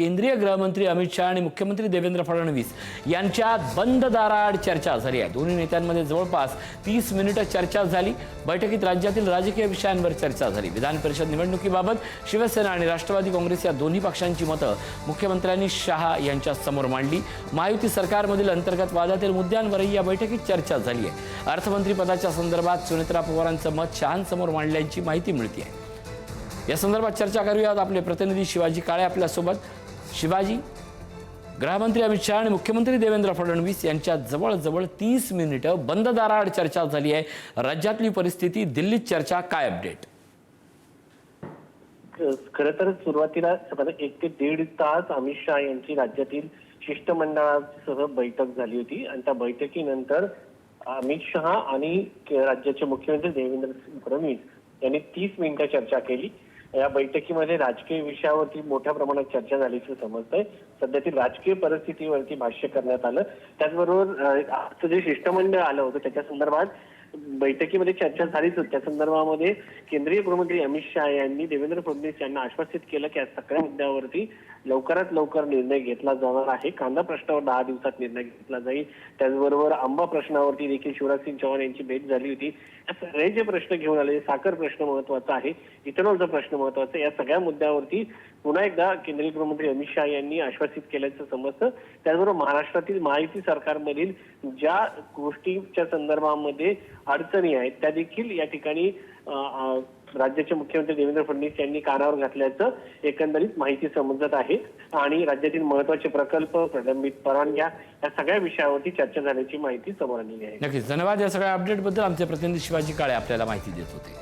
केंद्रीय गृहमंत्री अमित शहा आणि मुख्यमंत्री देवेंद्र फडणवीस यांच्यात बंद दाराआड चर्चा झाली आहे। दोन्ही नेत्यांमध्ये जवळपास 30 मिनिटे चर्चा झाली। बैठकीत राज्यातील राजकीय विषयांवर चर्चा झाली। विधान परिषद निवडणुकीबाबत शिवसेना आणि राष्ट्रवादी काँग्रेस या दोन्ही पक्षांची मतं मुख्यमंत्र्यांनी शहा यांच्या समोर मांडली। महायुती सरकारमधील अंतर्गत वादातील मुद्द्यांवरही या बैठकीत चर्चा झाली आहे। अर्थमंत्री पदाच्या संदर्भात सुनेत्रा पवारांचं मत शहांसमोर मांडल्याची माहिती मिळते आहे। या संदर्भात चर्चा करूयात। आपले प्रतिनिधी शिवाजी काळे आपल्या सोबत। शिवाजी, गृहमंत्री अमित शहा आणि मुख्यमंत्री देवेंद्र फडणवीस यांच्यात जवळजवळ 30 मिनिटं बंद दाराआड चर्चा झाली आहे। राज्यातली परिस्थिती, दिल्लीत चर्चा, काय अपडेट? खरं तर सुरुवातीला 1 ते 1.5 तास अमित शहा यांची राज्यातील शिष्टमंडळासह बैठक झाली होती आणि त्या बैठकीनंतर अमित शहा आणि राज्याचे मुख्यमंत्री देवेंद्र फडणवीस यांनी 30 मिनिटं चर्चा केली। या बैठकीमध्ये राजकीय विषयावरती मोठ्या प्रमाणात चर्चा झाल्याचं समजतंय। सध्यातील राजकीय परिस्थितीवरती भाष्य करण्यात आलं। त्याचबरोबर आजचं जे शिष्टमंडळ आलं होतं त्याच्या संदर्भात बैठकीमध्ये चर्चा झालीच होती। त्या संदर्भामध्ये केंद्रीय गृहमंत्री अमित शहा यांनी देवेंद्र फडणवीस यांना आश्वासित केलं की या सगळ्या मुद्द्यावरती लवकरात लवकर निर्णय घेतला जाणार आहे। कांदा प्रश्नावर 10 दिवसात निर्णय घेतला जाईल। त्याचबरोबर आंबा प्रश्नावरती देखील शिवराजसिंग चौहान यांची भेट झाली होती। या सगळे जे प्रश्न घेऊन आले, साखर प्रश्न महत्वाचा आहे, इथेनॉलचा प्रश्न महत्वाचा आहे, या सगळ्या मुद्द्यावरती पुन्हा एकदा केंद्रीय गृहमंत्री अमित शहा यांनी आश्वासित केल्याचं समजतं। त्याचबरोबर महाराष्ट्रातील महायुती सरकारमधील ज्या गोष्टीच्या संदर्भामध्ये अडचणी आहेत त्या देखील या ठिकाणी राज्याचे मुख्यमंत्री देवेंद्र फडणवीस यांनी कानावर घातल्याचं एकंदरीत माहिती समजत आहे। आणि राज्यातील महत्त्वाचे प्रकल्प, प्रलंबित परवानग्या या सगळ्या विषयावरती चर्चा झाल्याची माहिती समोर आलेली आहे। नक्कीच, धन्यवाद। या सगळ्या अपडेटबद्दल आमचे प्रतिनिधी शिवाजी काळे आपल्याला माहिती देत होते।